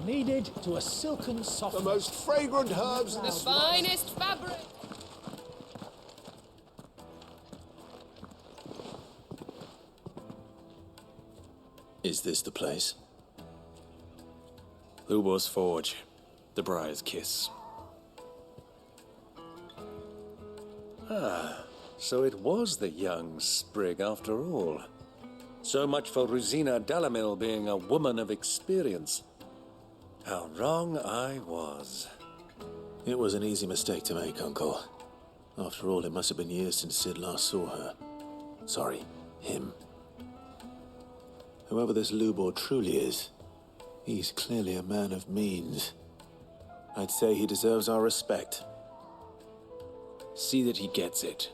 kneaded to a silken The softness. most fragrant herbs. The finest fabric. Is this the place? Lubor's Forge. The Briar's Kiss. Ah, so it was the young sprig after all. So much for Rosina Dalimil being a woman of experience. How wrong I was. It was an easy mistake to make, Uncle. After all, it must have been years since Sid last saw her. Sorry, him. Whoever this Lubor truly is, he's clearly a man of means. I'd say he deserves our respect. See that he gets it.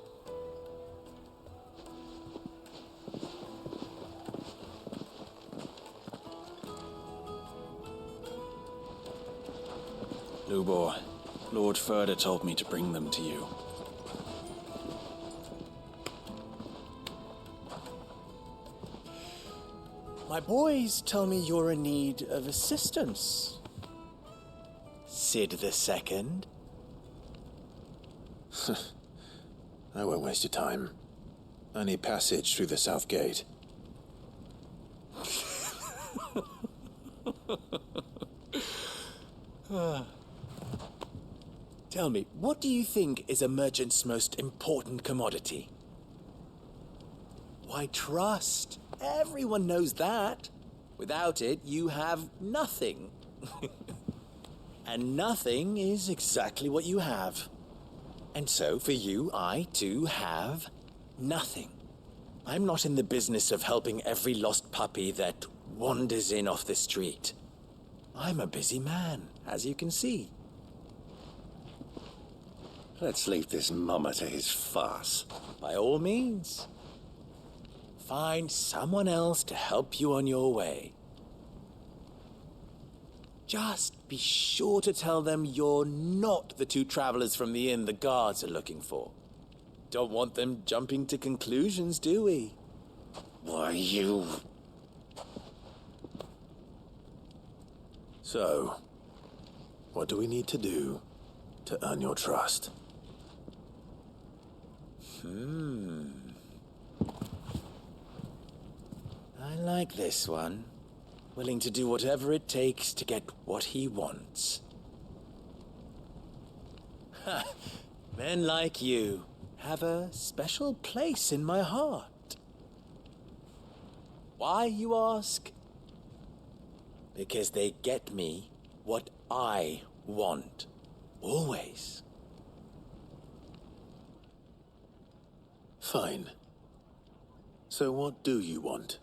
Lubor, Lord Furder told me to bring them to you. My boys tell me you're in need of assistance. Sid the Second? I won't waste your time. I need passage through the south gate. Tell me, what do you think is a merchant's most important commodity? Why, trust. Everyone knows that. Without it, you have nothing. And nothing is exactly what you have. And so, for you, I, too, have nothing. I'm not in the business of helping every lost puppy that wanders in off the street. I'm a busy man, as you can see. Let's leave this mummer to his farce. By all means. Find someone else to help you on your way. Just be sure to tell them you're not the two travelers from the inn the guards are looking for. Don't want them jumping to conclusions, do we? Why, you... So, what do we need to do to earn your trust? I like this one. Willing to do whatever it takes to get what he wants. Ha! Men like you have a special place in my heart. Why, you ask? Because they get me what I want. Always. Fine. So what do you want?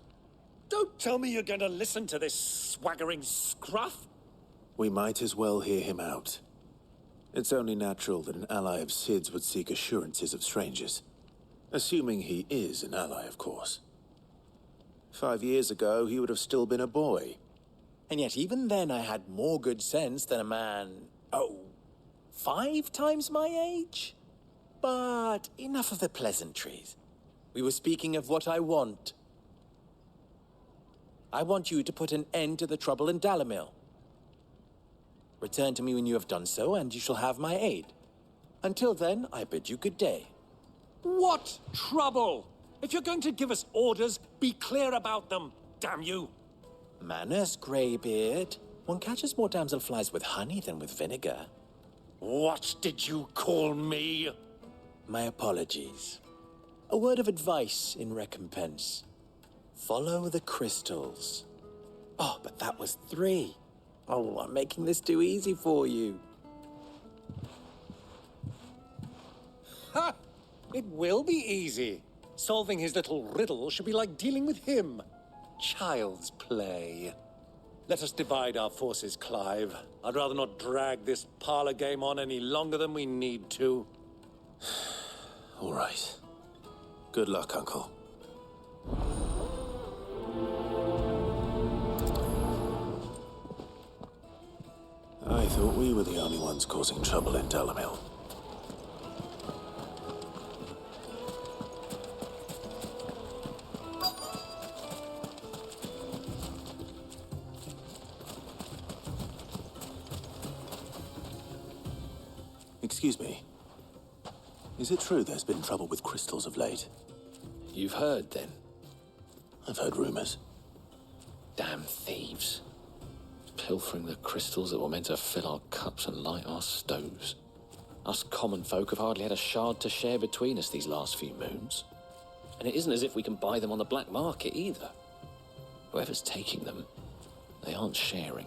Don't tell me you're going to listen to this swaggering scruff. We might as well hear him out. It's only natural that an ally of Sid's would seek assurances of strangers. Assuming he is an ally, of course. 5 years ago, he would have still been a boy. And yet even then I had more good sense than a man, 5 times my age? But enough of the pleasantries. We were speaking of what I want. I want you to put an end to the trouble in Dalimil. Return to me when you have done so, and you shall have my aid. Until then, I bid you good day. What trouble? If you're going to give us orders, be clear about them, damn you. Manners, Greybeard. One catches more damselflies with honey than with vinegar. What did you call me? My apologies. A word of advice in recompense. Follow the crystals. Oh, but that was 3. Oh, I'm making this too easy for you. Ha! It will be easy. Solving his little riddle should be like dealing with him. Child's play. Let us divide our forces, Clive. I'd rather not drag this parlor game on any longer than we need to. All right. Good luck, Uncle. I thought we were the only ones causing trouble in Dalimil. Excuse me. Is it true there's been trouble with crystals of late? You've heard, then? I've heard rumors. Damn thieves. Pilfering the crystals that were meant to fill our cups and light our stoves. Us common folk have hardly had a shard to share between us these last few moons. And it isn't as if we can buy them on the black market either. Whoever's taking them, they aren't sharing.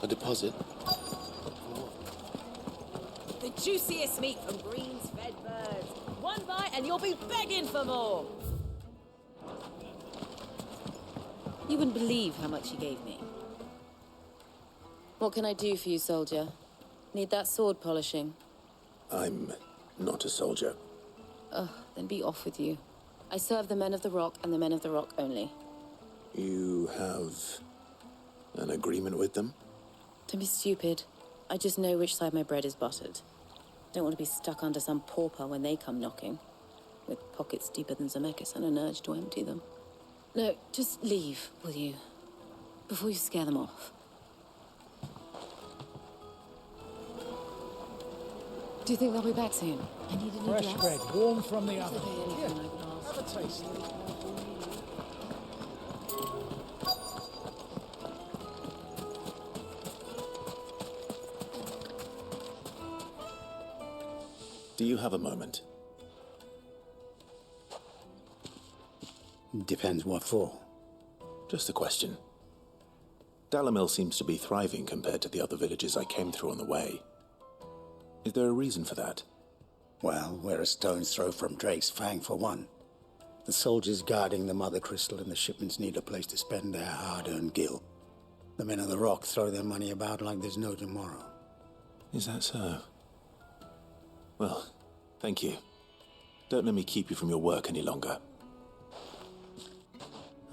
A deposit? The juiciest meat from greens-fed birds. One bite and you'll be begging for more. You wouldn't believe how much he gave me. What can I do for you, soldier? Need that sword polishing? I'm not a soldier. Ugh, then be off with you. I serve the men of the Rock and the men of the Rock only. You have an agreement with them? Don't be stupid. I just know which side my bread is buttered. Don't want to be stuck under some pauper when they come knocking. With pockets deeper than Zemeckis and an urge to empty them. No, just leave, will you? Before you scare them off. Do you think they'll be back soon? I need a new Fresh dress. bread, warm from the oven. Anything I would ask. Have a taste. Do you have a moment? Depends what for. Just a question. Dalimil seems to be thriving compared to the other villages I came through on the way. Is there a reason for that? Well, we're a stone's throw from Drake's Fang for one. The soldiers guarding the Mother Crystal and the shipments need a place to spend their hard-earned gil. The men of the Rock throw their money about like there's no tomorrow. Is that so? Well, thank you. Don't let me keep you from your work any longer.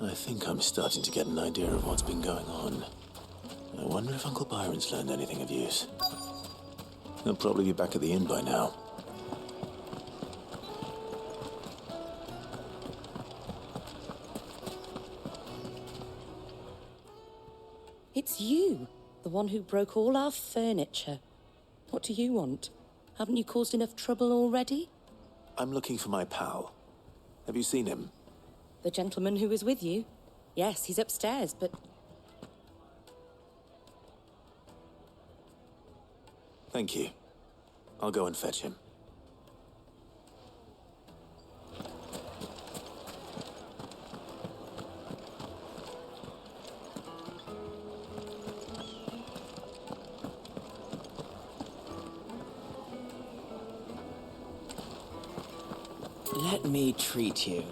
I think I'm starting to get an idea of what's been going on. I wonder if Uncle Byron's learned anything of use. He'll probably be back at the inn by now. It's you, the one who broke all our furniture. What do you want? Haven't you caused enough trouble already? I'm looking for my pal. Have you seen him? The gentleman who was with you? Yes, he's upstairs, but... Thank you. I'll go and fetch him. Let me treat you.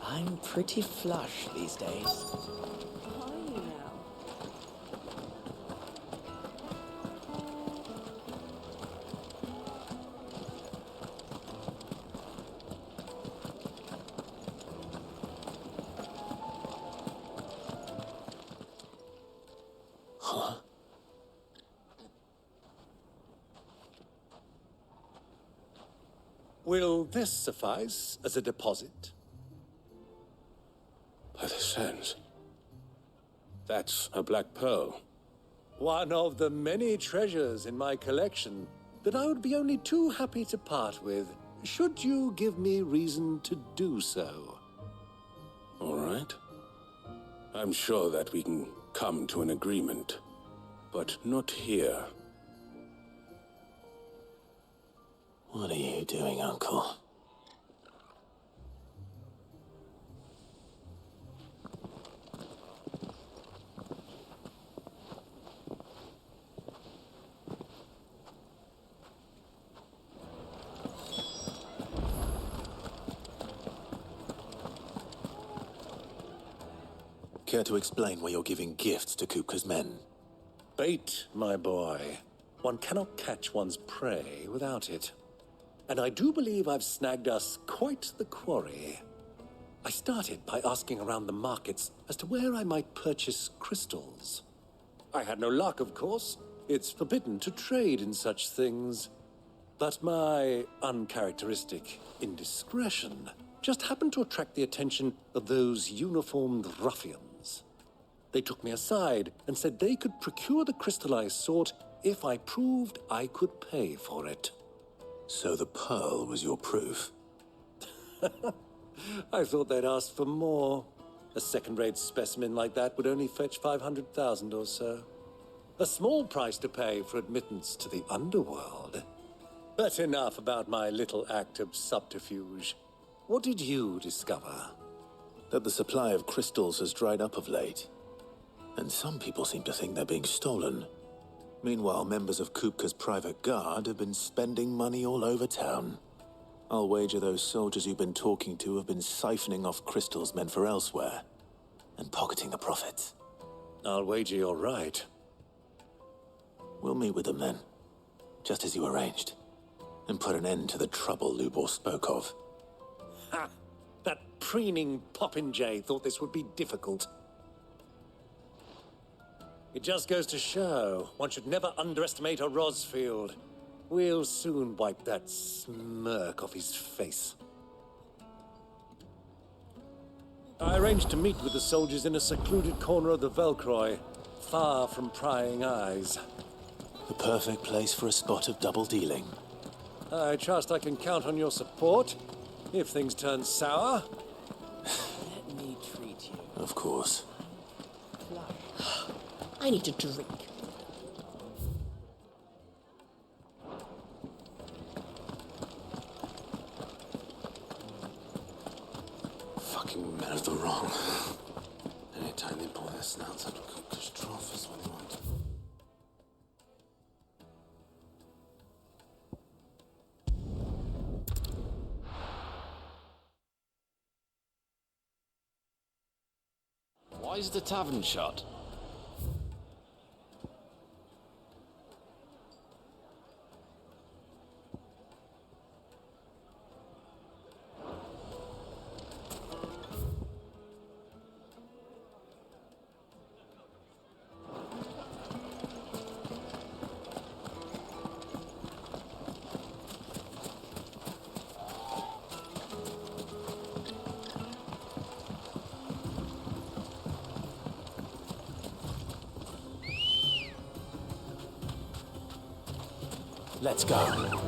I'm pretty flush these days. How are you now? Huh? Will this suffice as a deposit? By the sands. That's a black pearl. One of the many treasures in my collection that I would be only too happy to part with, should you give me reason to do so. All right. I'm sure that we can come to an agreement, but not here. What are you doing, Uncle? Care to explain why you're giving gifts to Kupka's men? Bait, my boy. One cannot catch one's prey without it. And I do believe I've snagged us quite the quarry. I started by asking around the markets as to where I might purchase crystals. I had no luck, of course. It's forbidden to trade in such things. But my uncharacteristic indiscretion just happened to attract the attention of those uniformed ruffians. They took me aside and said they could procure the crystal I sought if I proved I could pay for it. So the pearl was your proof? I thought they'd ask for more. A second-rate specimen like that would only fetch 500,000 or so. A small price to pay for admittance to the underworld. But enough about my little act of subterfuge. What did you discover? That the supply of crystals has dried up of late. And some people seem to think they're being stolen. Meanwhile, members of Kupka's private guard have been spending money all over town. I'll wager those soldiers you've been talking to have been siphoning off crystals meant for elsewhere, and pocketing the profits. I'll wager you're right. We'll meet with them then, just as you arranged, and put an end to the trouble Lubor spoke of. Ha! That preening popinjay thought this would be difficult. It just goes to show one should never underestimate a Rosfield. We'll soon wipe that smirk off his face. I arranged to meet with the soldiers in a secluded corner of the Velcroy, far from prying eyes. The perfect place for a spot of double dealing. I trust I can count on your support, if things turn sour. Let me treat you. Of course. I need a drink. Fucking men of the wrong. Anytime they pull their snouts out of Kupka's trough is what they want. Why is the tavern shut? Let's go.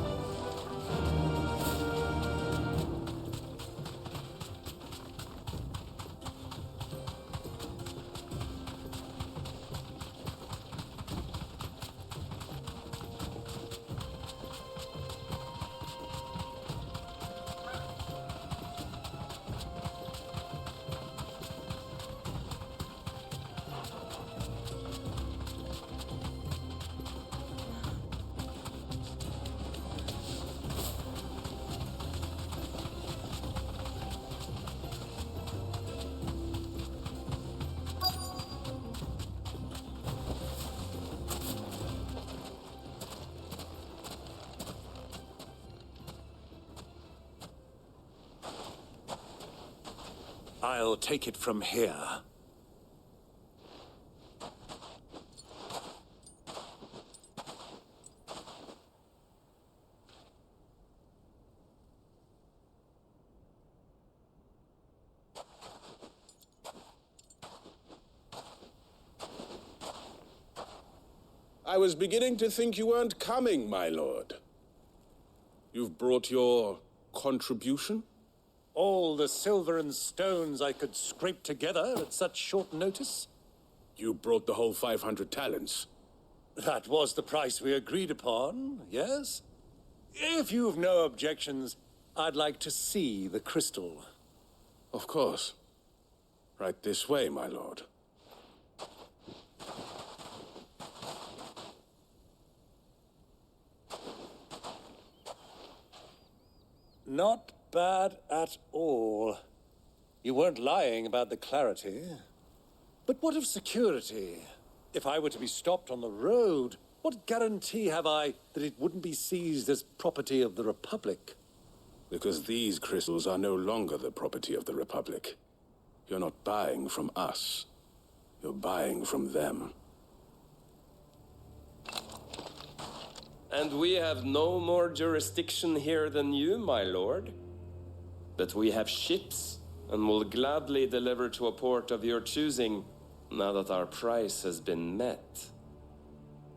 I'll take it from here. I was beginning to think you weren't coming, my lord. You've brought your contribution? All the silver and stones I could scrape together at such short notice? You brought the whole 500 talents. That was the price we agreed upon, yes? If you've no objections, I'd like to see the crystal. Of course. Right this way, my lord. Not bad at all. You weren't lying about the clarity. But what of security? If I were to be stopped on the road, what guarantee have I that it wouldn't be seized as property of the Republic? Because these crystals are no longer the property of the Republic. You're not buying from us. You're buying from them. And we have no more jurisdiction here than you, my lord. But we have ships, and will gladly deliver to a port of your choosing, now that our price has been met.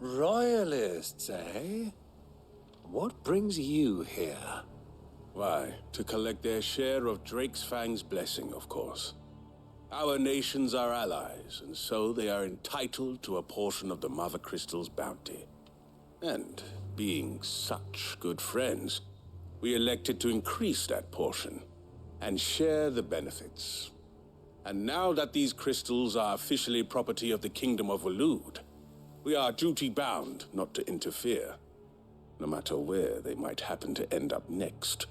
Royalists, eh? What brings you here? Why, to collect their share of Drake's Fang's blessing, of course. Our nations are allies, and so they are entitled to a portion of the Mother Crystal's bounty. And, being such good friends, we elected to increase that portion and share the benefits. And now that these crystals are officially property of the Kingdom of Waloed, we are duty-bound not to interfere, no matter where they might happen to end up next.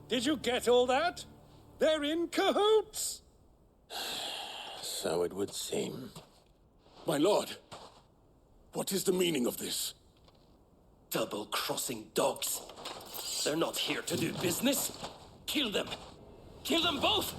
Did you get all that? They're in cahoots! So it would seem. My lord, what is the meaning of this? Double-crossing dogs. They're not here to do business. Kill them. Kill them both!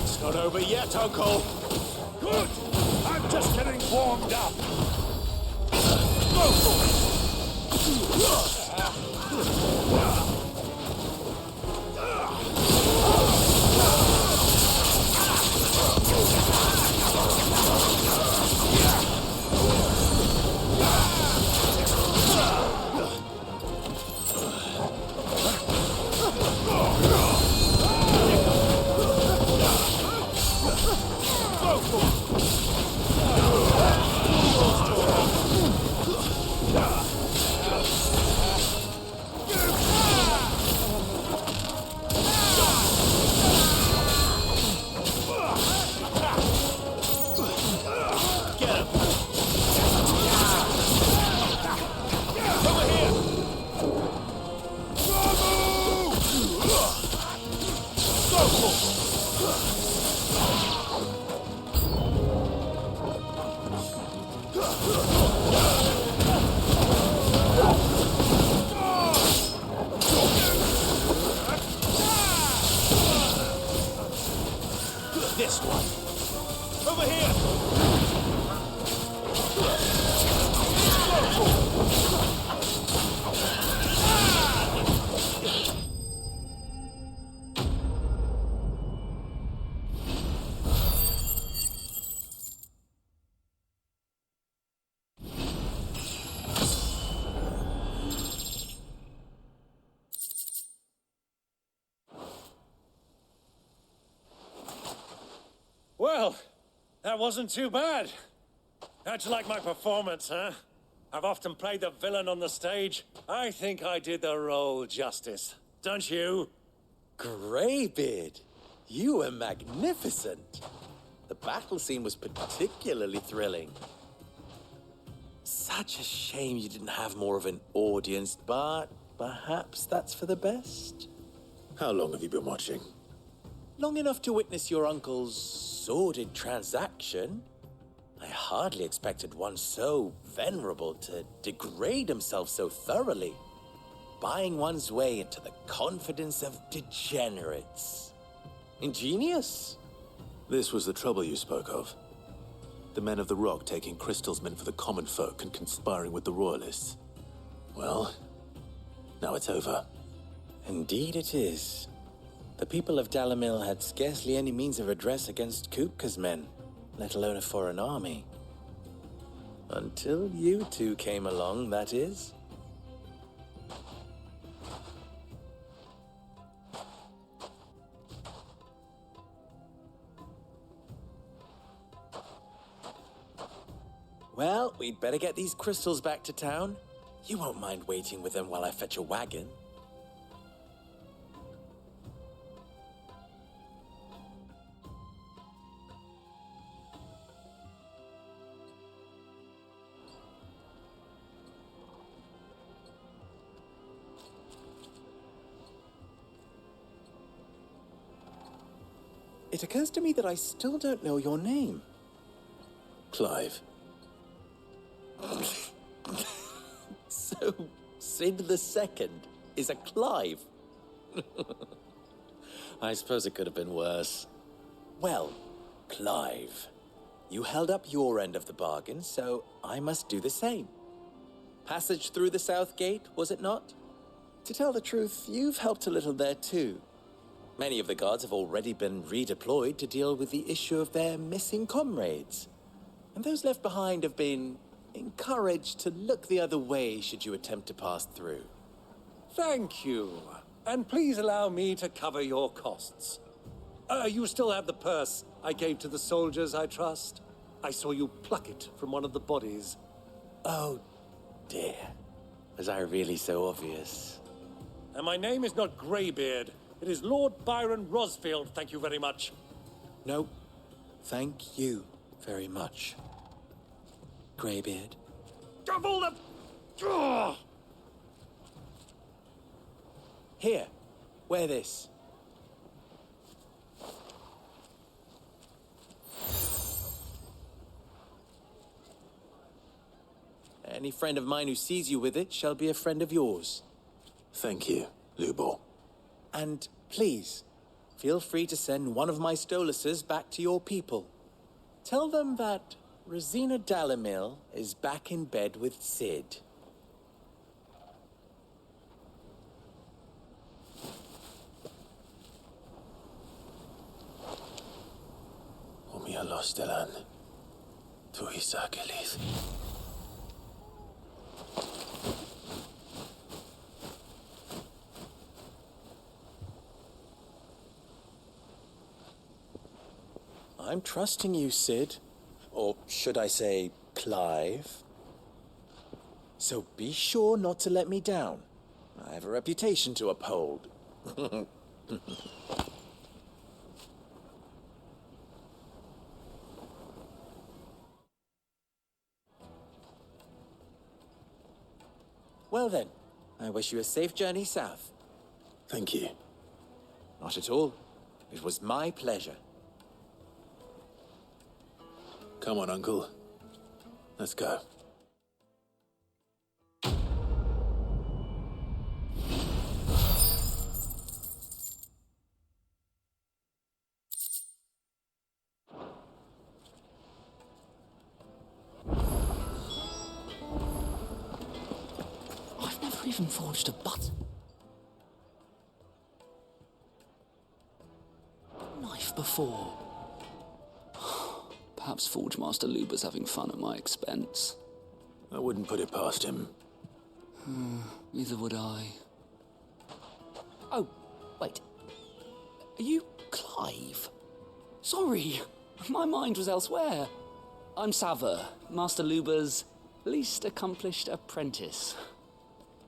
It's not over yet, Uncle. Good! I'm just getting warmed up. This one. Over here. Well, that wasn't too bad. How'd you like my performance, huh? I've often played the villain on the stage. I think I did the role justice. Don't you? Greybeard, you were magnificent. The battle scene was particularly thrilling. Such a shame you didn't have more of an audience, but perhaps that's for the best. How long have you been watching? Long enough to witness your uncle's sordid transaction. I hardly expected one so venerable to degrade himself so thoroughly, buying one's way into the confidence of degenerates. Ingenious. This was the trouble you spoke of. The men of the Rock taking crystals meant for the common folk and conspiring with the Royalists. Well, now it's over. Indeed it is. The people of Dalimil had scarcely any means of redress against Kupka's men, let alone a foreign army. Until you two came along, that is. Well, we'd better get these crystals back to town. You won't mind waiting with them while I fetch a wagon. It occurs to me that I still don't know your name. Clive. So, Sid the Second is a Clive? I suppose it could have been worse. Well, Clive, you held up your end of the bargain, so I must do the same. Passage through the South Gate, was it not? To tell the truth, you've helped a little there too. Many of the guards have already been redeployed to deal with the issue of their missing comrades. And those left behind have been encouraged to look the other way should you attempt to pass through. Thank you. And please allow me to cover your costs. You still have the purse I gave to the soldiers, I trust? I saw you pluck it from one of the bodies. Oh, dear. Was I really so obvious? And my name is not Greybeard. It is Lord Byron Rosfield, thank you very much. No, thank you very much, Greybeard. Double the... Ugh! Here, wear this. Any friend of mine who sees you with it shall be a friend of yours. Thank you, Lubor. And please, feel free to send one of my Stoluses back to your people. Tell them that Rosina Dalimil is back in bed with Sid. Omia Lostelan. Tuisa Kelith. I'm trusting you, Sid. Or should I say, Clive? So be sure not to let me down. I have a reputation to uphold. Well then, I wish you a safe journey south. Thank you. Not at all. It was my pleasure. Come on, Uncle. Let's go. I've never even forged a button. Knife before. Perhaps Forge Master Luber's having fun at my expense. I wouldn't put it past him. Neither would I. Oh, wait. Are you Clive? Sorry, my mind was elsewhere. I'm Saver, Master Luber's least accomplished apprentice.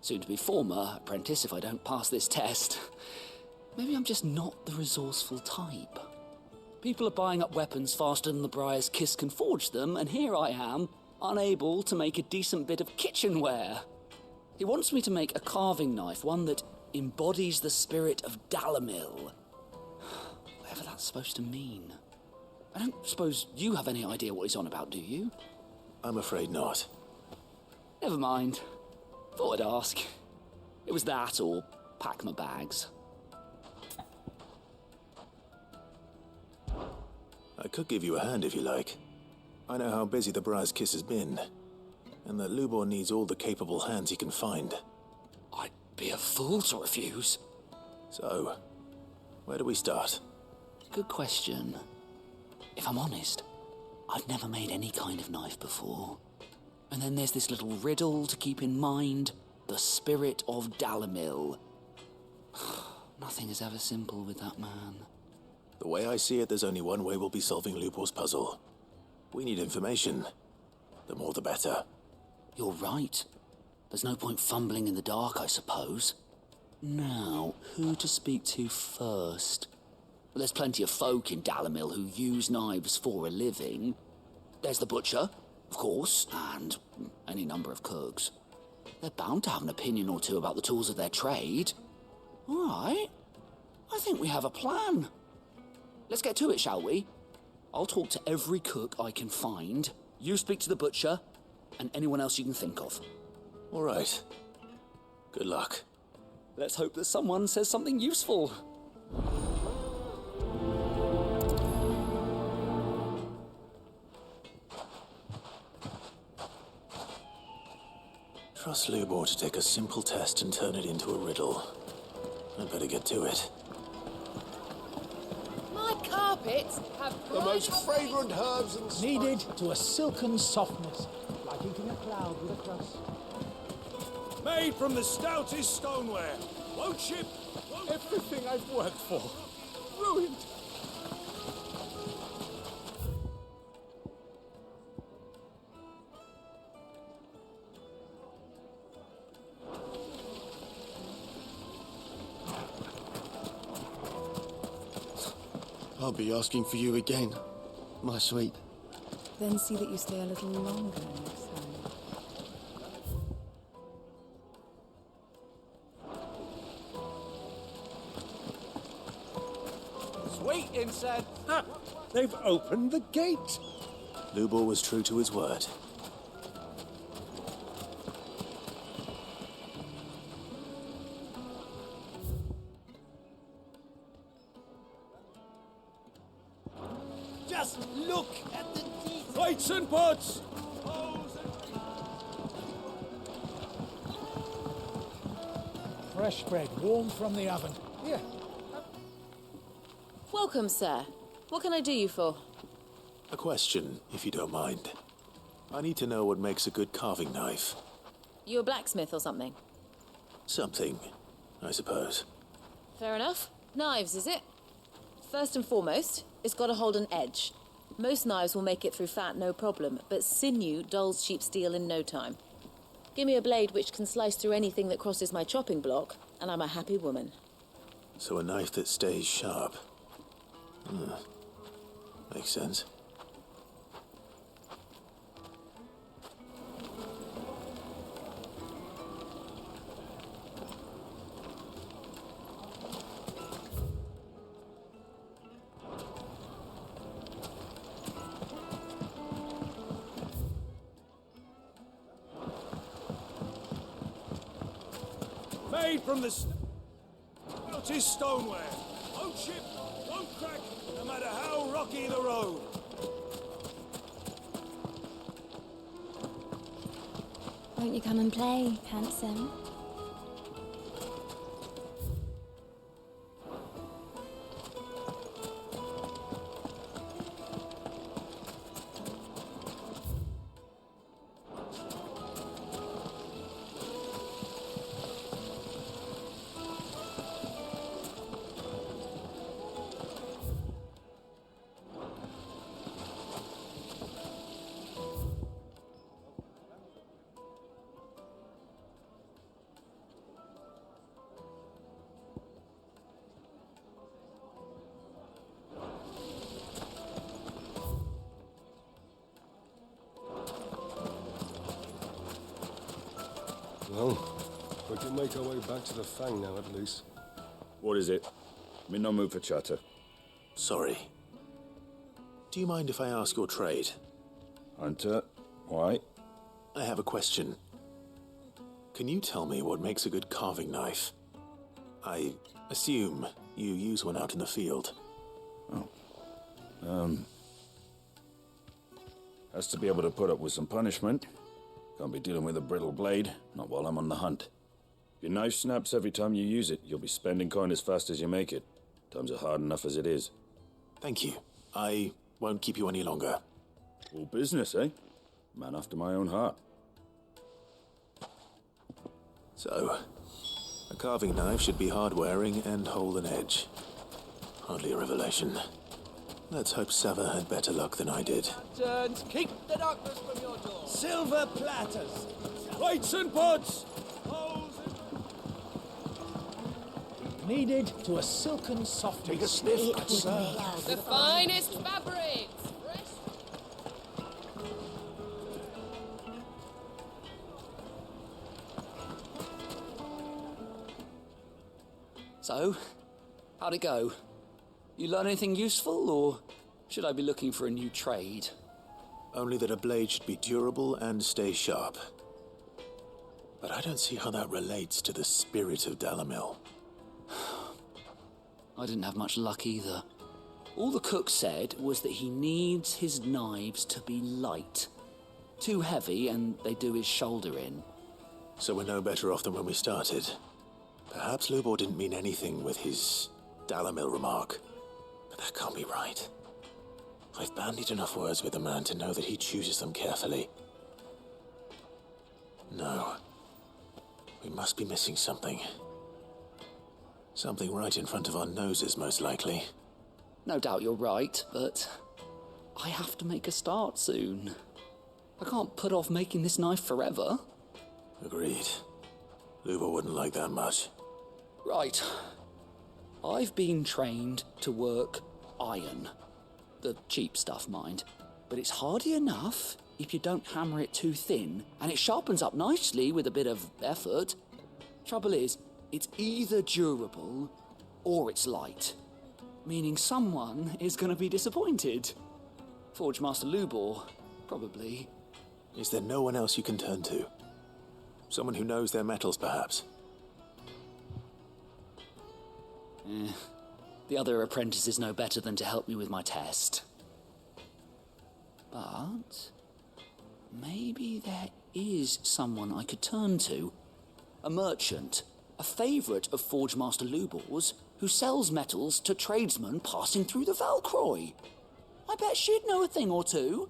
Soon to be former apprentice if I don't pass this test. Maybe I'm just not the resourceful type. People are buying up weapons faster than the Briar's Kiss can forge them, and here I am, unable to make a decent bit of kitchenware. He wants me to make a carving knife, one that embodies the spirit of Dalimil. Whatever that's supposed to mean. I don't suppose you have any idea what he's on about, do you? I'm afraid not. Never mind. Thought I'd ask. It was that or pack my bags. I could give you a hand if you like. I know how busy the Briar's Kiss has been, and that Lubor needs all the capable hands he can find. I'd be a fool to refuse. So, where do we start? Good question. If I'm honest, I've never made any kind of knife before. And then there's this little riddle to keep in mind. The spirit of Dalimil. Nothing is ever simple with that man. The way I see it, there's only one way we'll be solving Lubor's puzzle. We need information. The more the better. You're right. There's no point fumbling in the dark, I suppose. Now, who to speak to first? Well, there's plenty of folk in Dalimil who use knives for a living. There's the butcher, of course, and any number of cooks. They're bound to have an opinion or two about the tools of their trade. All right. I think we have a plan. let's get to it, shall we? I'll talk to every cook I can find. You speak to the butcher, and anyone else you can think of. All right. Good luck. Let's hope that someone says something useful. Trust Lubor to take a simple test and turn it into a riddle. I'd better get to it. My carpets have The most fragrant herbs and spices. Kneaded to a silken softness, like inking a cloud with a crust. Made from the stoutest stoneware. Won't ship. Everything I've worked for. Ruined. I'll be asking for you again, my sweet. Then see that you stay a little longer next time. Sweet incense. Ah, they've opened the gate. Lubor was true to his word. Just look at the detail. Plates and pots! Fresh bread, warm from the oven. Here, Welcome, sir. What can I do you for? A question, if you don't mind. I need to know what makes a good carving knife. You a blacksmith or something? Something, I suppose. Fair enough. Knives, is it? First and foremost, it's got to hold an edge. Most knives will make it through fat, no problem, but sinew dulls cheap steel in no time. Give me a blade which can slice through anything that crosses my chopping block, and I'm a happy woman. So a knife that stays sharp. Makes sense. Made from the stoutest stoneware. Won't ship, won't crack, no matter how rocky the road. Won't you come and play, handsome? Well, we can make our way back to the Fang now, at least. What is it? I'm in no mood for chatter. Sorry. Do you mind if I ask your trade? Hunter, why? I have a question. Can you tell me what makes a good carving knife? I assume you use one out in the field. Has to be able to put up with some punishment. Can't be dealing with a brittle blade, not while I'm on the hunt. If your knife snaps every time you use it, you'll be spending coin as fast as you make it. Times are hard enough as it is. Thank you. I won't keep you any longer. All business, eh? Man after my own heart. So, a carving knife should be hard-wearing and hold an edge. Hardly a revelation. Let's hope Sava had better luck than I did. Turns, keep the darkness from your door. Silver platters. Plates and pots! kneaded to a silken softness. Take a sniff, sir. The finest fabrics! So, how'd it go? You learn anything useful, or should I be looking for a new trade? Only that a blade should be durable and stay sharp. But I don't see how that relates to the spirit of Dalimil. I didn't have much luck either. All the cook said was that he needs his knives to be light. Too heavy and they do his shoulder in. So we're no better off than when we started. Perhaps Lubor didn't mean anything with his Dalimil remark. But that can't be right. I've bandied enough words with the man to know that he chooses them carefully. No. We must be missing something. Something right in front of our noses, most likely. No doubt you're right, but I have to make a start soon. I can't put off making this knife forever. Agreed. Lubor wouldn't like that much. Right. I've been trained to work iron. The cheap stuff, mind. But it's hardy enough if you don't hammer it too thin, and it sharpens up nicely with a bit of effort. Trouble is, it's either durable or it's light. Meaning someone is going to be disappointed. Forge Master Lubor, probably. Is there no one else you can turn to? Someone who knows their metals, perhaps? The other apprentice is no better than to help me with my test. But maybe there is someone I could turn to. A merchant, a favourite of Forge Master Lubor's, who sells metals to tradesmen passing through the Valcroy. I bet she'd know a thing or two.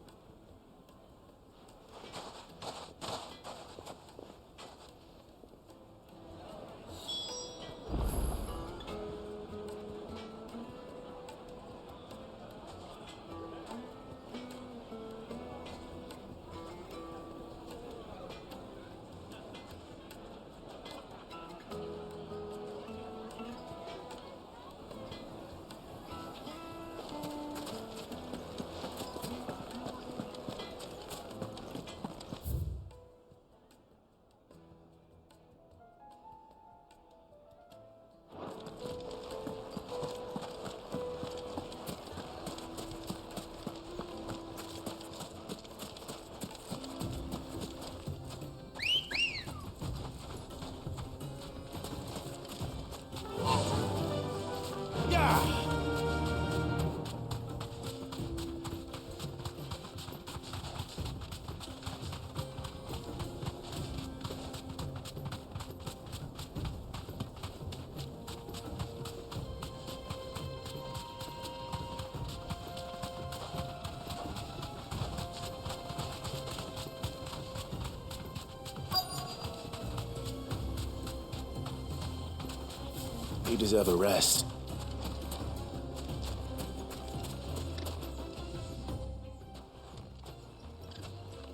You deserve a rest.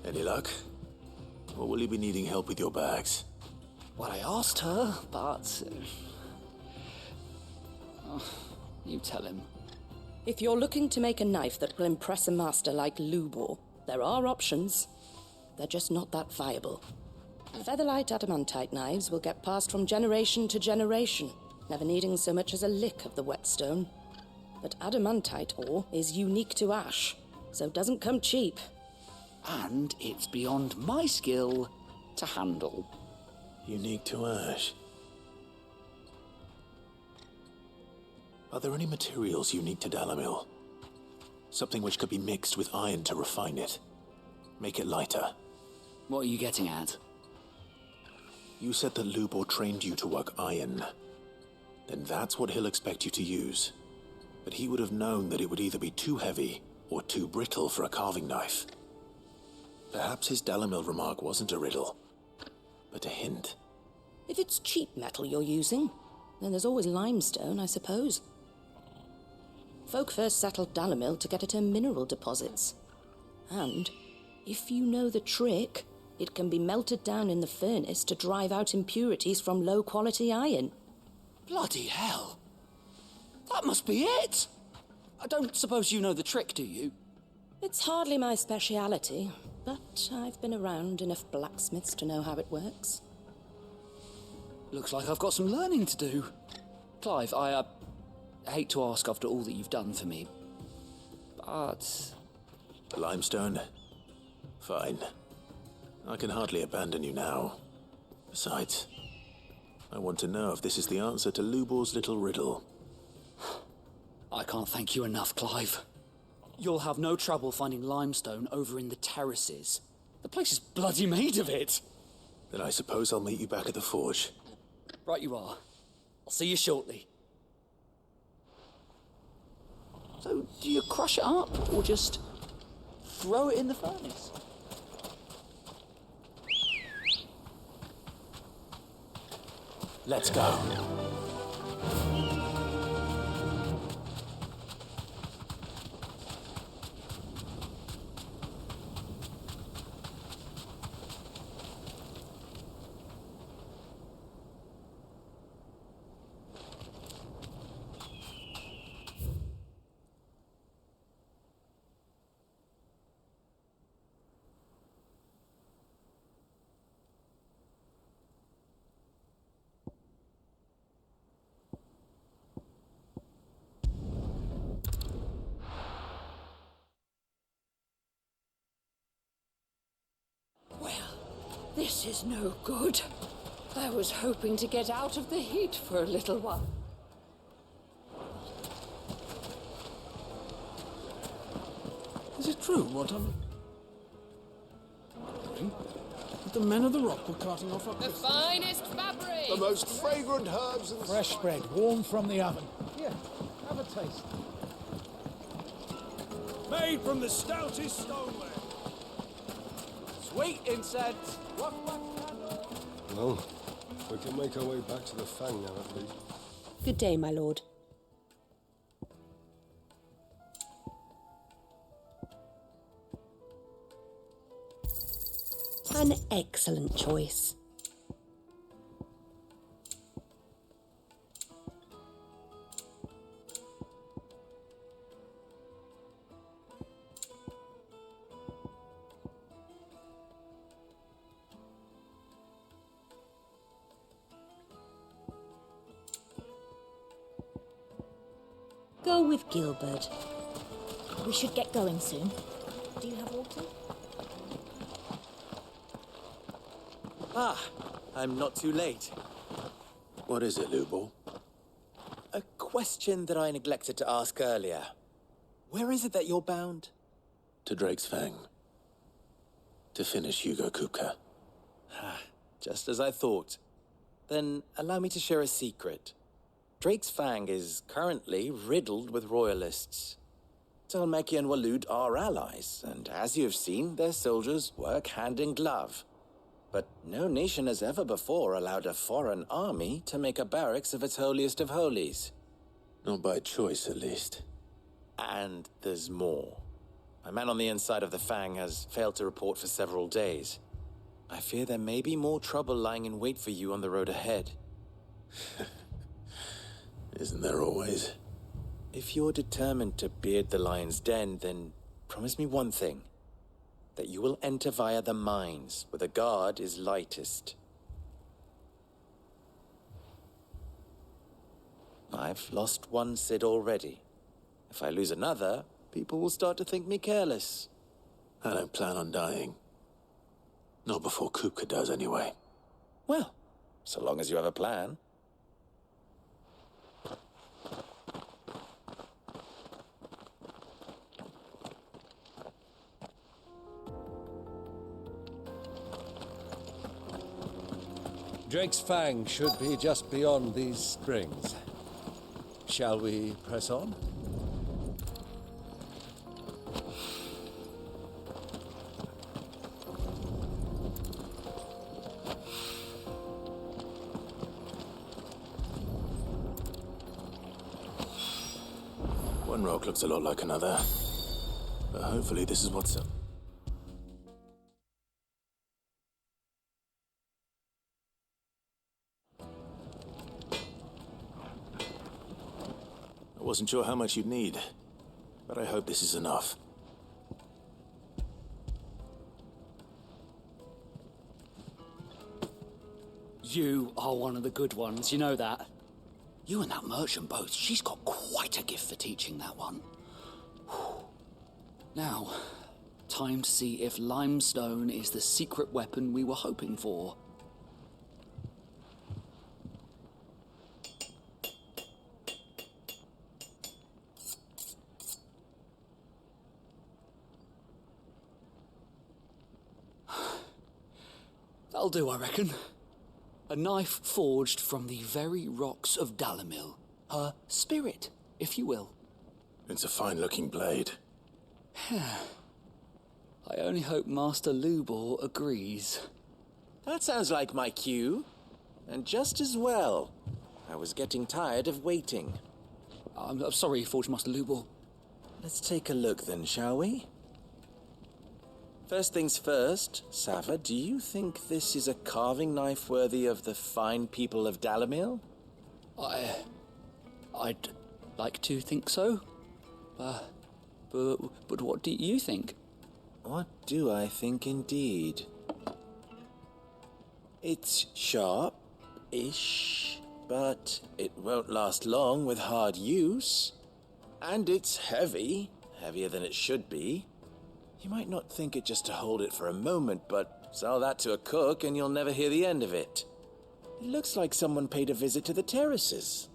Any luck? Or will you be needing help with your bags? Well, I asked her, but... you tell him. If you're looking to make a knife that will impress a master like Lubor, there are options. They're just not that viable. Featherlight adamantite knives will get passed from generation to generation, never needing so much as a lick of the whetstone. But adamantite ore is unique to ash, so doesn't come cheap. And it's beyond my skill to handle. Unique to ash. Are there any materials unique to Dalimil? Something which could be mixed with iron to refine it. Make it lighter. What are you getting at? You said that Lubor trained you to work iron. Then that's what he'll expect you to use. But he would have known that it would either be too heavy or too brittle for a carving knife. Perhaps his Dalimil remark wasn't a riddle, but a hint. If it's cheap metal you're using, then there's always limestone, I suppose. Folk first settled Dalimil to get at her mineral deposits. And, if you know the trick, it can be melted down in the furnace to drive out impurities from low-quality iron. Bloody hell! That must be it! I don't suppose you know the trick, do you? It's hardly my speciality, but I've been around enough blacksmiths to know how it works. Looks like I've got some learning to do. Clive, hate to ask after all that you've done for me, but... The limestone? Fine. I can hardly abandon you now. Besides, I want to know if this is the answer to Lubor's little riddle. I can't thank you enough, Clive. You'll have no trouble finding limestone over in the terraces. The place is bloody made of it. Then I suppose I'll meet you back at the forge. Right you are. I'll see you shortly. So, do you crush it up, or just throw it in the furnace? Let's go. This is no good. I was hoping to get out of the heat for a little while. Is it true what I'm... that the men of the rock were carting off our... The finest fabric! The most fragrant herbs and... Fresh bread, warm from the oven. Here, have a taste. Made from the stoutest stoneware. Sweet incense. Well, we can make our way back to the Fang now, at least. Good day, my lord. An excellent choice. Go with Gilbert. We should get going soon. Do you have water? Ah, I'm not too late. What is it, Lubor? A question that I neglected to ask earlier. Where is it that you're bound? To Drake's Fang. To finish Hugo Kupka. Just as I thought. Then allow me to share a secret. Drake's Fang is currently riddled with royalists. Talmeki and Walud are allies, and as you have seen, their soldiers work hand in glove. But no nation has ever before allowed a foreign army to make a barracks of its holiest of holies. Not by choice, at least. And there's more. A man on the inside of the Fang has failed to report for several days. I fear there may be more trouble lying in wait for you on the road ahead. Isn't there always? If you're determined to beard the lion's den, then promise me one thing. That you will enter via the mines, where the guard is lightest. I've lost one Cid already. If I lose another, people will start to think me careless. I don't plan on dying. Not before Kupka does, anyway. Well, so long as you have a plan. Drake's Fang should be just beyond these springs. Shall we press on? One rock looks a lot like another. But hopefully this is what's up. I wasn't sure how much you'd need, but I hope this is enough. You are one of the good ones, you know that? You and that merchant both. She's got quite a gift for teaching that one. Now, time to see if limestone is the secret weapon we were hoping for. That'll do, I reckon. A knife forged from the very rocks of Dalimil. Her spirit, if you will. It's a fine-looking blade. I only hope Master Lubor agrees. That sounds like my cue. And just as well. I was getting tired of waiting. I'm sorry, Forge Master Lubor. Let's take a look then, shall we? First things first, Sava, do you think this is a carving knife worthy of the fine people of Dalimil? I'd like to think so. But what do you think? What do I think indeed? It's sharp-ish, but it won't last long with hard use. And it's heavy, heavier than it should be. You might not think it just to hold it for a moment, but sell that to a cook and you'll never hear the end of it. It looks like someone paid a visit to the terraces.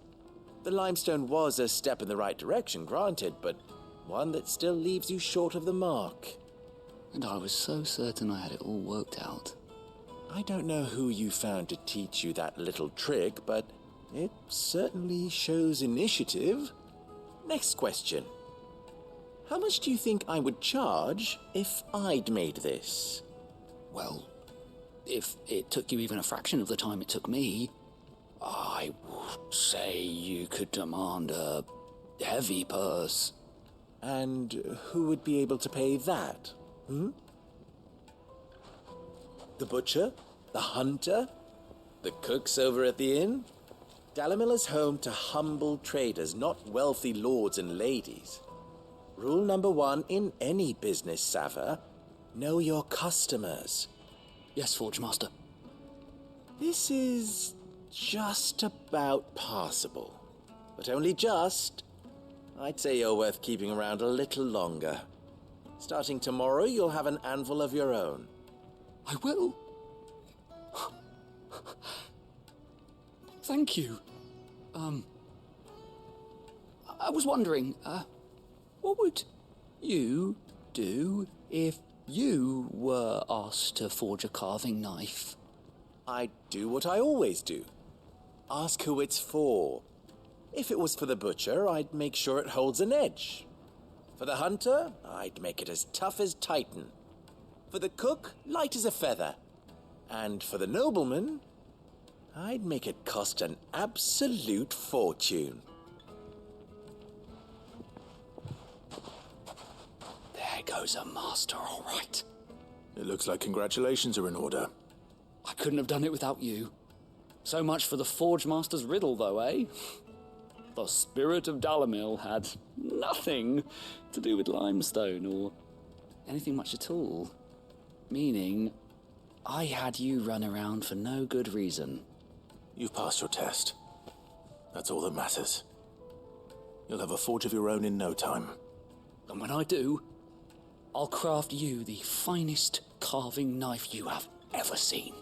The limestone was a step in the right direction, granted, but one that still leaves you short of the mark. And I was so certain I had it all worked out. I don't know who you found to teach you that little trick, but it certainly shows initiative. Next question. How much do you think I would charge if I'd made this? Well, if it took you even a fraction of the time it took me, I would say you could demand a heavy purse. And who would be able to pay that? The butcher? The hunter? The cooks over at the inn? Dalimil is home to humble traders, not wealthy lords and ladies. Rule number 1 in any business, Sava, know your customers. Yes, Forge Master. This is just about passable. But only just. I'd say you're worth keeping around a little longer. Starting tomorrow, you'll have an anvil of your own. I will. Thank you. I was wondering, what would you do if you were asked to forge a carving knife? I'd do what I always do. Ask who it's for. If it was for the butcher, I'd make sure it holds an edge. For the hunter, I'd make it as tough as Titan. For the cook, light as a feather. And for the nobleman, I'd make it cost an absolute fortune. There goes a master, all right. It looks like congratulations are in order. I couldn't have done it without you. So much for the Forge Master's riddle, though, eh? The spirit of Dalimil had nothing to do with limestone or anything much at all. Meaning, I had you run around for no good reason. You've passed your test. That's all that matters. You'll have a forge of your own in no time. And when I do, I'll craft you the finest carving knife you have ever seen.